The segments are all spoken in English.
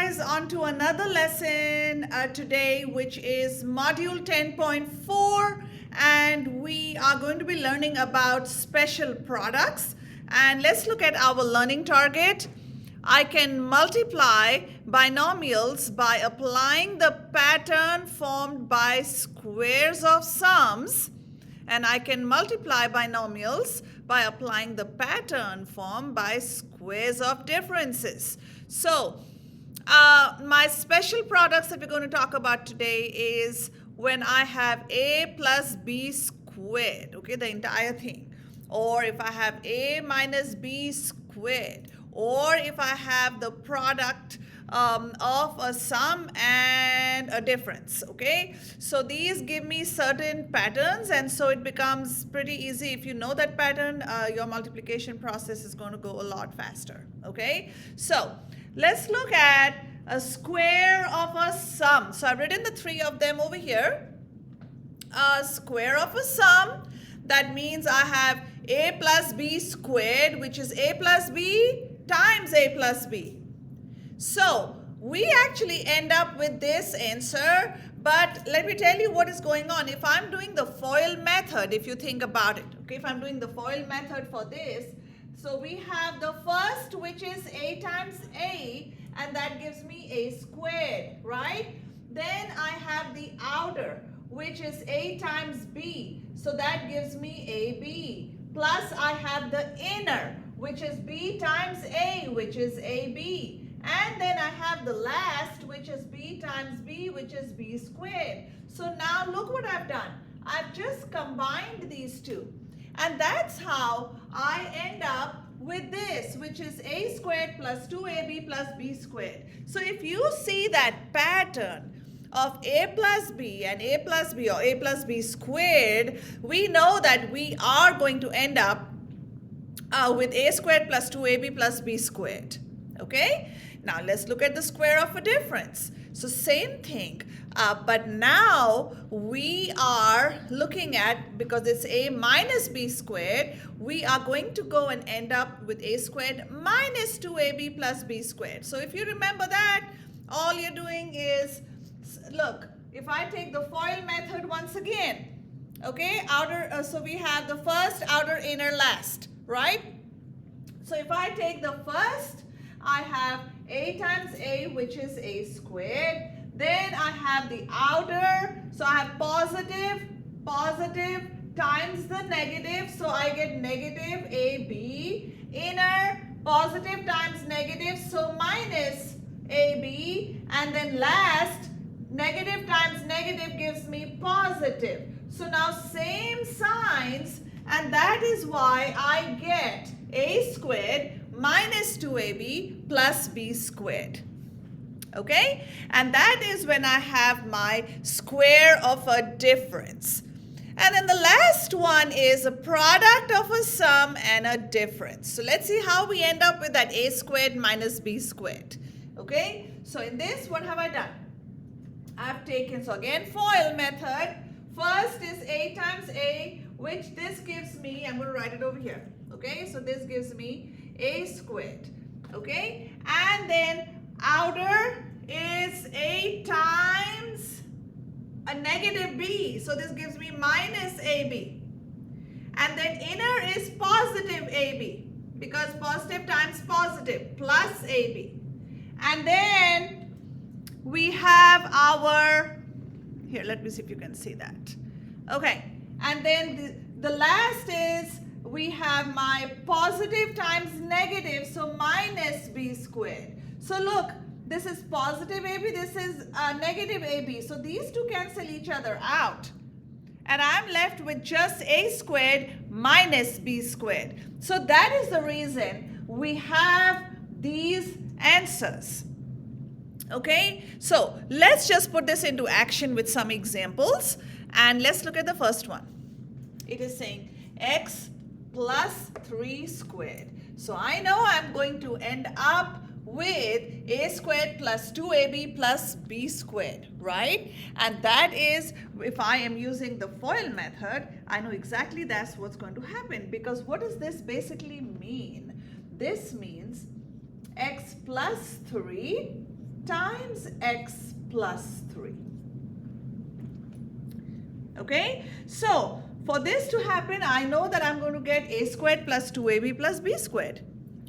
guys on to another lesson today, which is module 10.4, and we are going to be learning about special products. And let's look at our learning target. I can multiply binomials by applying the pattern formed by squares of sums, and I can multiply binomials by applying the pattern formed by squares of differences. So, my special products that we're going to talk about today is when I have a plus b squared, okay, the entire thing. Or if I have a minus b squared. Or if I have the product of a sum and a difference, okay? So these give me certain patterns, and so it becomes pretty easy. If you know that pattern, your multiplication process is going to go a lot faster, okay? So let's look at a square of a sum. So I've written the three of them over here. A square of a sum, that means I have a plus b squared, which is a plus b times a plus b. So we actually end up with this answer, but let me tell you what is going on. If I'm doing the FOIL method, if you think about it, okay, if I'm doing the FOIL method for this, so we have the first, which is a times a, and that gives me a squared, right? Then I have the outer, which is a times b, so that gives me ab. Plus I have the inner, which is b times a, which is ab. And then I have the last, which is b times b, which is b squared. So now look what I've done. I've just combined these two. And that's how I end up with this, which is a squared plus 2ab plus b squared. So if you see that pattern of a plus b and a plus b, or a plus b squared, we know that we are going to end up with a squared plus 2ab plus b squared. Okay? Now let's look at the square of a difference. So same thing, but now we are looking at, because it's a minus b squared, we are going to go and end up with a squared minus 2ab plus b squared. So if you remember that, all you're doing is, look, if I take the FOIL method once again, okay, outer, so we have the first, outer, inner, last, right? So if I take the first, I have a times a, which is a squared. Then I have the outer, so I have positive times the negative, so I get negative ab. Inner, positive times negative, so minus ab. And then last, negative times negative gives me positive. So now same signs, and that is why I get a squared minus 2ab plus b squared. Okay? And that is when I have my square of a difference. And then the last one is a product of a sum and a difference. So let's see how we end up with that a squared minus b squared. Okay? So in this, what have I done? I've taken, so again, FOIL method. First is a times a, which this gives me, I'm going to write it over here. Okay? So this gives me a squared, okay? And then outer is a times a negative b, so this gives me minus ab. And then inner is positive ab, because positive times positive, plus ab. And then we have our, here, let me see if you can see that. Okay, and then the last is, we have my positive times negative, so minus b squared. So look, this is positive ab, this is negative ab. So these two cancel each other out. And I'm left with just a squared minus b squared. So that is the reason we have these answers. Okay, so let's just put this into action with some examples. And let's look at the first one. It is saying x plus 3 squared. So I know I'm going to end up with a squared plus 2ab plus b squared, right? And that is, if I am using the FOIL method, I know exactly that's what's going to happen. Because what does this basically mean? This means x plus 3 times x plus 3. Okay, so for this to happen, I know that I'm going to get a squared plus 2ab plus b squared,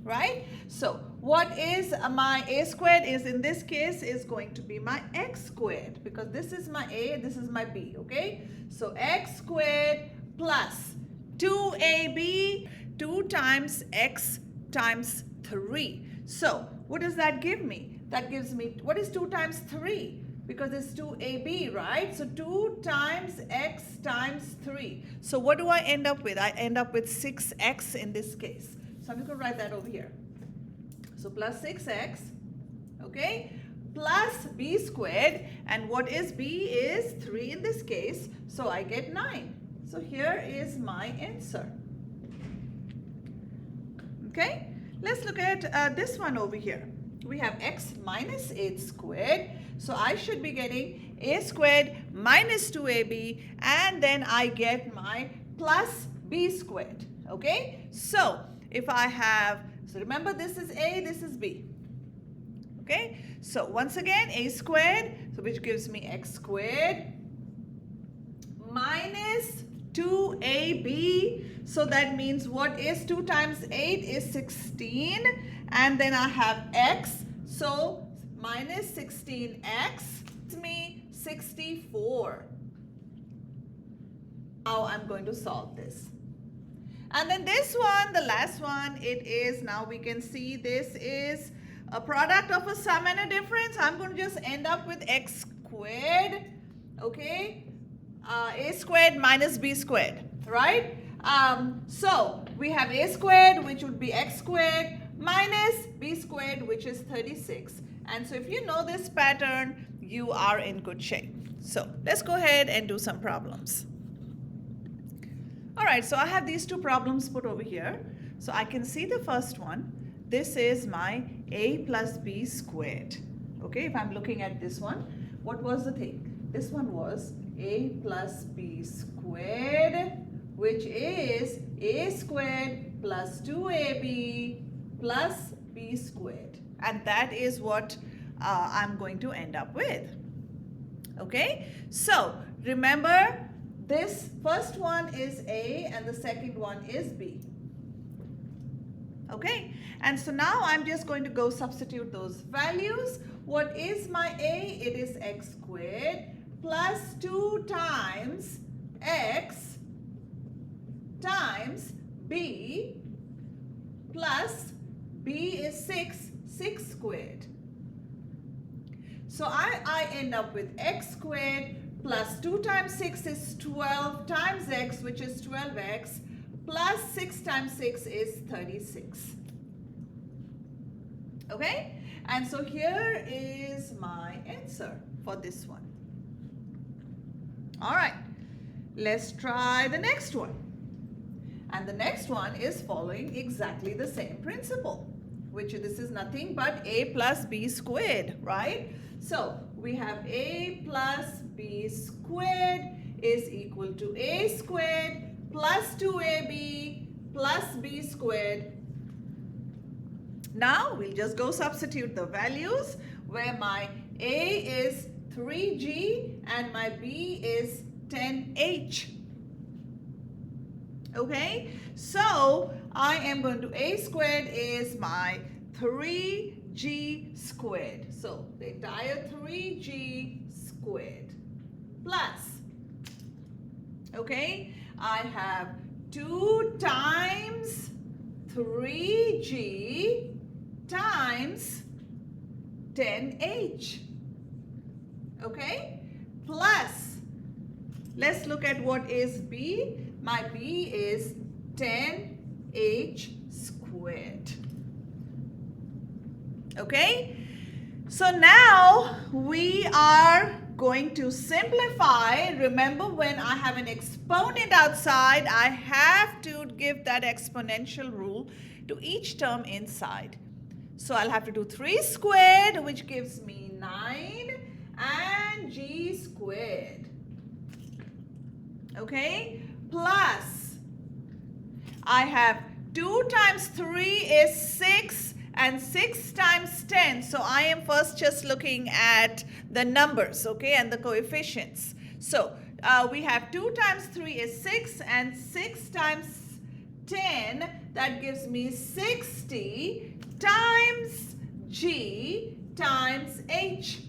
right? So what is my a squared is in this case is going to be my x squared, because this is my a, this is my b, okay? So x squared plus 2ab, 2 times x times 3. So what does that give me? That gives me, what is 2 times 3? Because it's 2ab, right? So 2 times x times 3. So what do I end up with? I end up with 6x in this case. So I'm just going to write that over here. So plus 6x, okay, plus b squared. And what is b is 3 in this case. So I get 9. So here is my answer. Okay, let's look at this one over here. We have x minus 8 squared. So I should be getting a squared minus 2ab, and then I get my plus b squared. Okay, so if I have, so remember this is a, this is b. Okay, so once again a squared, so which gives me x squared minus 2ab. So that means what is 2 times 8 is 16, and then I have x, so minus 16x gives me 64. Now I'm going to solve this. And then this one, the last one, it is, now we can see this is a product of a sum and a difference. I'm going to just end up with x squared, okay, a squared minus b squared, right? So we have a squared, which would be x squared, minus b squared, which is 36. And so if you know this pattern, you are in good shape. So let's go ahead and do some problems. All right, so I have these two problems put over here. So I can see the first one. This is my a plus b squared. Okay, if I'm looking at this one, what was the thing? This one was a plus b squared, which is a squared plus 2ab plus b squared. And that is what I'm going to end up with. Okay, so remember, this first one is a and the second one is b. Okay, and so now I'm just going to go substitute those values. What is my a? It is x squared plus 2 times x times b plus b is 6 squared. So I end up with x squared plus 2 times 6 is 12 times x, which is 12x, plus 6 times 6 is 36. Okay? And so here is my answer for this one. All right. Let's try the next one. And the next one is following exactly the same principle, which this is nothing but a plus b squared, right? So we have a plus b squared is equal to a squared plus 2ab plus b squared. Now we'll just go substitute the values, where my a is 3g and my b is 10h. Okay, so I am going to, a squared is my 3g squared. So the entire 3g squared plus, okay, I have 2 times 3g times 10h. Okay, plus, let's look at what is b. My b is 10h squared. Okay, so now we are going to simplify. Remember, when I have an exponent outside, I have to give that exponential rule to each term inside. So I'll have to do 3 squared, which gives me 9, and g squared. Okay, plus I have 2 times 3 is 6, and 6 times 10. So I am first just looking at the numbers, okay, and the coefficients. So we have 2 times 3 is 6, and 6 times 10, that gives me 60 times G times H.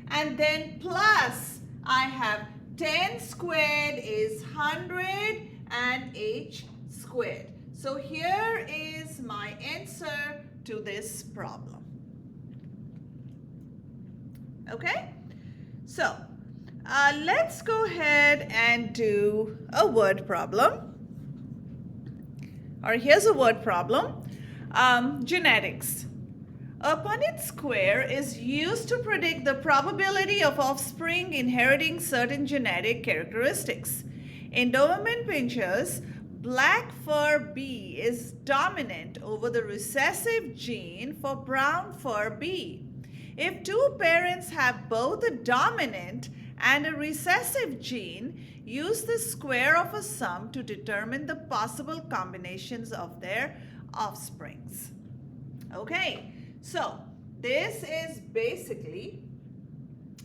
And then plus I have 10 squared is 100 and H squared. So here is my answer to this problem. Okay? So let's go ahead and do a word problem. Or here's a word problem. Genetics. A Punnett square is used to predict the probability of offspring inheriting certain genetic characteristics. In Doberman Pinschers, black fur B is dominant over the recessive gene for brown fur B. If two parents have both a dominant and a recessive gene, use the square of a sum to determine the possible combinations of their offsprings. Okay, so this is basically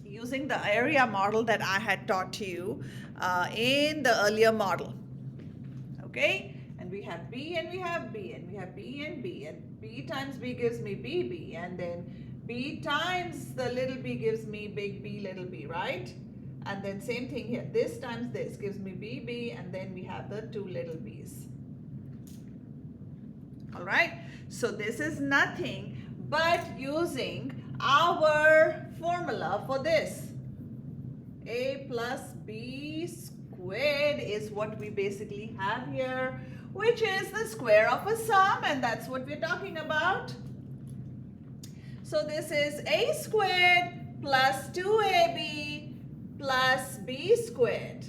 using the area model that I had taught you in the earlier model. Okay, and we have B and we have B and we have B and B, and B times B gives me BB, and then B times the little b gives me big B little b, right? And then same thing here, this times this gives me BB, and then we have the two little b's. All right, so this is nothing but using our formula for this. A plus B squared is what we basically have here, which is the square of a sum, and that's what we're talking about. So this is A squared plus 2AB plus B squared.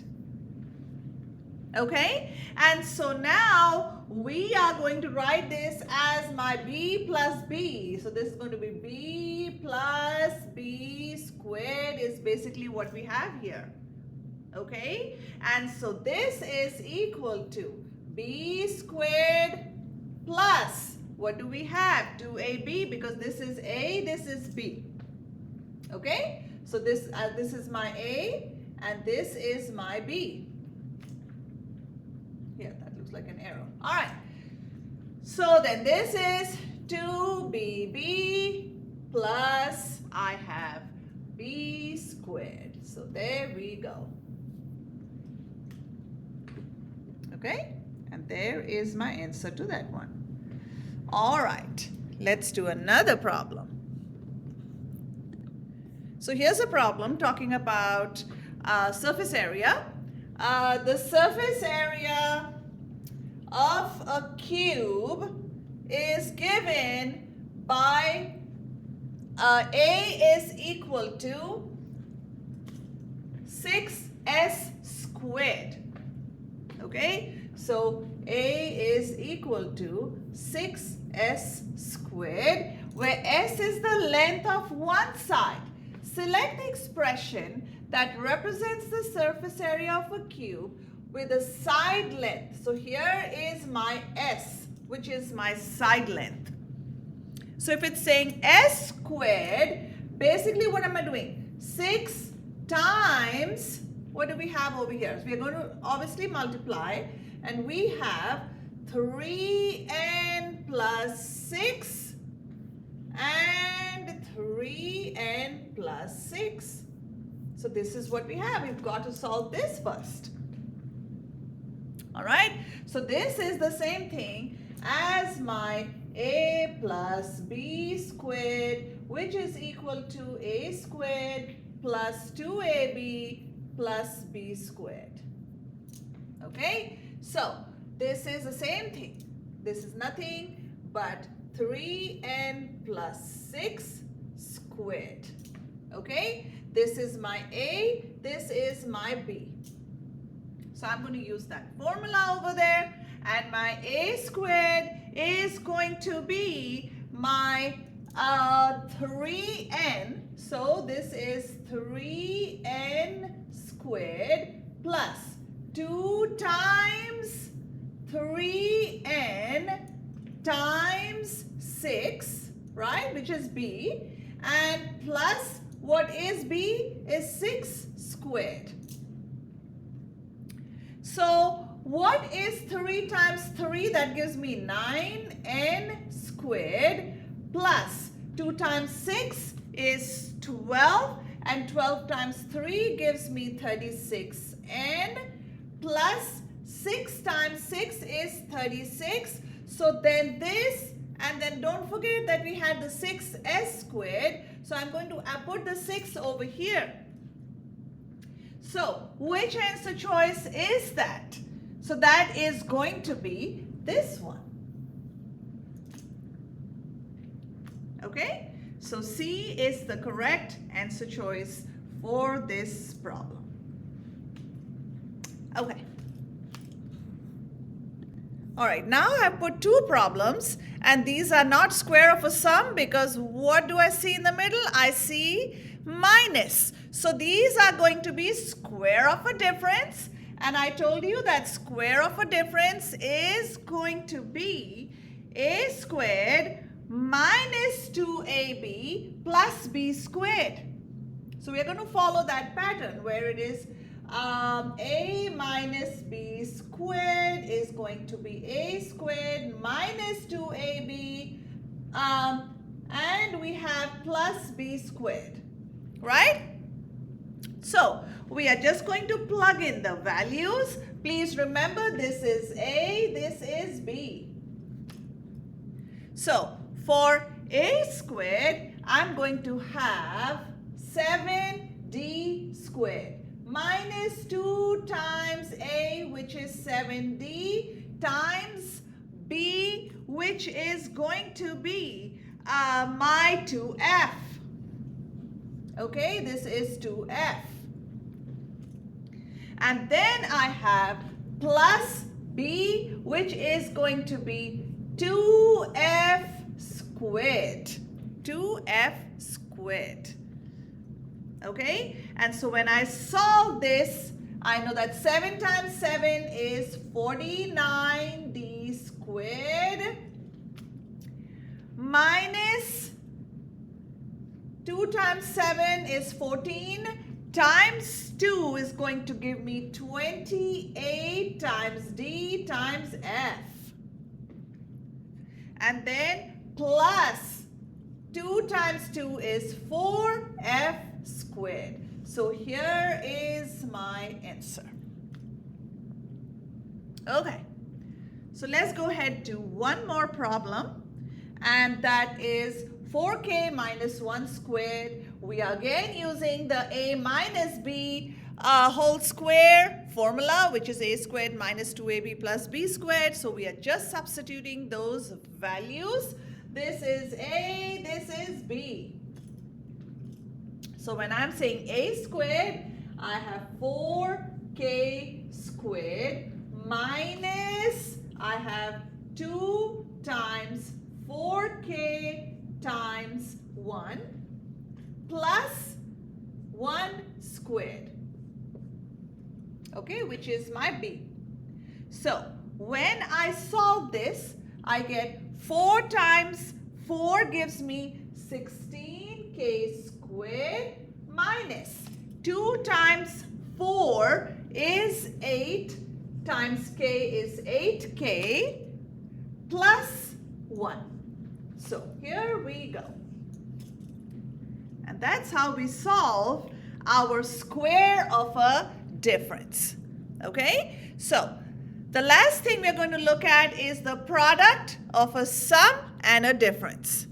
Okay, and so now we are going to write this as my B plus B. So this is going to be B plus B squared is basically what we have here. Okay, and so this is equal to B squared plus, what do we have? 2AB, because this is A, this is B. Okay, so this is my A and this is my B. Yeah, that looks like an arrow. All right, so then this is 2BB plus I have B squared. So there we go. Okay, and there is my answer to that one. All right, let's do another problem. So here's a problem talking about surface area. The surface area of a cube is given by A is equal to 6s squared. Okay, so A is equal to 6s squared, where s is the length of one side. Select the expression that represents the surface area of a cube with a side length. So here is my s, which is my side length. So if it's saying s squared, basically what am I doing? 6 times, what do we have over here? So we are going to obviously multiply, and we have 3n plus 6 and 3n plus 6. So this is what we have. We've got to solve this first. All right, so this is the same thing as my A plus B squared, which is equal to A squared plus 2AB plus B squared. Okay, so this is the same thing. This is nothing but 3n plus 6 squared. Okay, this is my A, this is my B. So I'm going to use that formula over there, and my A squared is going to be my 3n. So this is 3n squared plus 2 times 3n times 6, right, which is b, and plus what is b is 6 squared. So what is 3 times 3? That gives me 9n squared, plus 2 times 6 is 12, and 12 times 3 gives me 36n, plus 6 times 6 is 36. So then this, and then don't forget that we had the 6s squared. So I'm going to put the 6 over here. So which answer choice is that? So that is going to be this one. Okay? So C is the correct answer choice for this problem. Okay. All right, now I've put two problems, and these are not square of a sum because what do I see in the middle? I see minus. So these are going to be square of a difference, and I told you that square of a difference is going to be a squared minus 2ab plus b squared. So we are going to follow that pattern where it is a minus b squared is going to be a squared minus 2ab, and we have plus b squared, right? So we are just going to plug in the values. Please remember, this is a, this is b. So for a squared, I'm going to have 7d squared minus 2 times a, which is 7d, times b, which is going to be my 2f. Okay, this is 2f. And then I have plus b, which is going to be 2f squared. 2f squared. Okay, and so when I solve this, I know that 7 times 7 is 49d squared minus 2 times 7 is 14 times 2 is going to give me 28 times d times f. And then plus 2 times 2 is 4f squared. So here is my answer. Okay, so let's go ahead to one more problem, and that is 4k minus 1 squared. We are again using the a minus b whole square formula, which is a squared minus 2ab plus b squared. So we are just substituting those values. This is a, this is b. So when I'm saying a squared, I have 4k squared minus, I have 2 times 4k times 1 plus 1 squared. Okay, which is my b. So when I solve this, I get 4 times 4 gives me 16k squared minus 2 times 4 is 8 times k is 8k plus 1. So here we go. And that's how we solve our square of a difference. Okay? So the last thing we're going to look at is the product of a sum and a difference.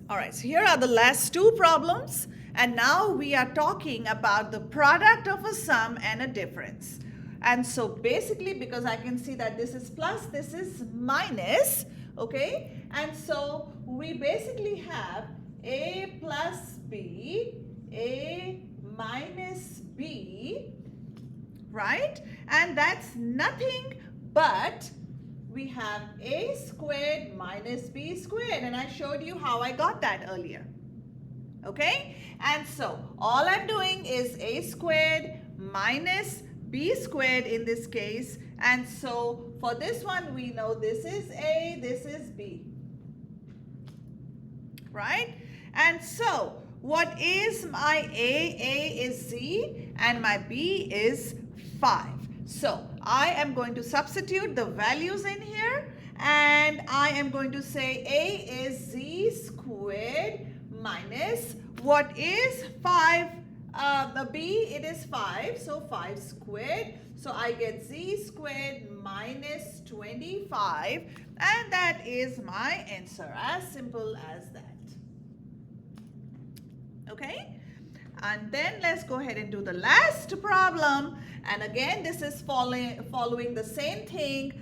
All right, so here are the last two problems, and now we are talking about the product of a sum and a difference. And so basically, because I can see that this is plus, this is minus, okay? And so we basically have a plus b, a minus b, right? And that's nothing but we have a squared minus b squared, and I showed you how I got that earlier. Okay? And so all I'm doing is a squared minus b squared in this case, and so For this one, we know this is A, this is B. Right? And so, what is my A? A is Z and my B is 5. So, I am going to substitute the values in here and I am going to say A is Z squared minus what is 5? B, it is 5, so 5 squared. So I get Z squared minus 25 and that is my answer. As simple as that. Okay? And then let's go ahead and do the last problem. And again, this is following the same thing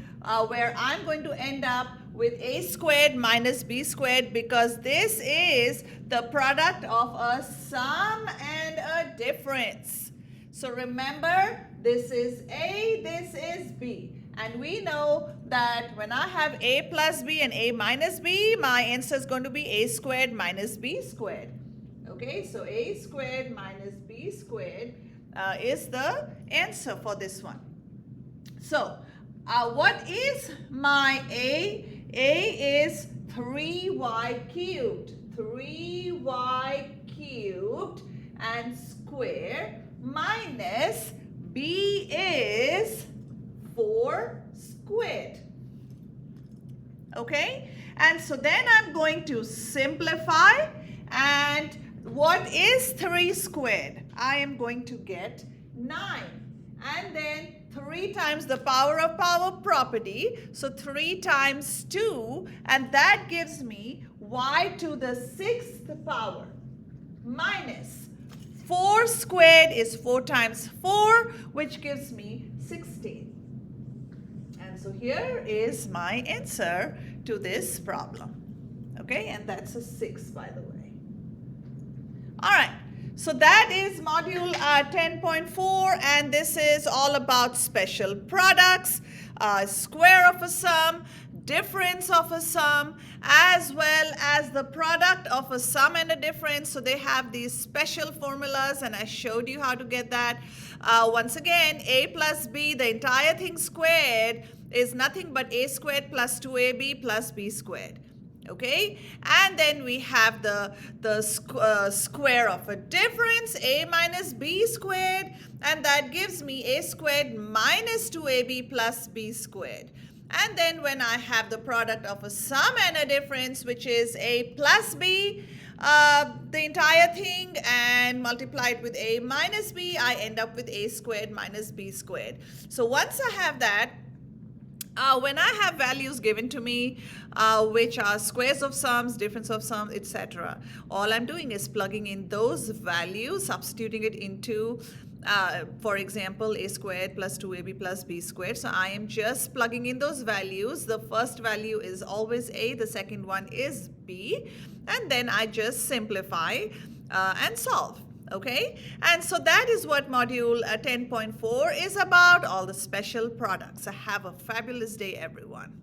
where I'm going to end up with A squared minus B squared because this is the product of a sum and a difference. So remember, this is A, this is B. And we know that when I have A plus B and A minus B, my answer is going to be A squared minus B squared. Okay, so A squared minus B squared is the answer for this one. So, what is my A? A is 3y cubed. 3y cubed and square minus B is 4 squared. Okay, and so then I'm going to simplify, and what is 3 squared? I am going to get 9. And then 3 times the power of power property. So 3 times 2. And that gives me y to the 6th power minus 4 squared is 4 times 4, which gives me 16. And so here is my answer to this problem. Okay, and that's a 6, by the way. All right, so that is module 10.4, and this is all about special products, square of a sum, difference of a sum, as well as the product of a sum and a difference. So they have these special formulas, and I showed you how to get that. Once again, A plus B, the entire thing squared, is nothing but A squared plus 2AB plus B squared. Okay, and then we have the square of a difference, A minus B squared, and that gives me A squared minus 2AB plus B squared. And then when I have the product of a sum and a difference, which is A plus B, the entire thing, and multiply it with A minus B, I end up with A squared minus B squared. So once I have that, when I have values given to me, which are squares of sums, difference of sums, etc., all I'm doing is plugging in those values, substituting it into, for example, A squared plus 2AB plus B squared. So I am just plugging in those values. The first value is always A, the second one is B, and then I just simplify and solve. Okay, and so that is what module 10.4 is about, all the special products. Have a fabulous day, everyone.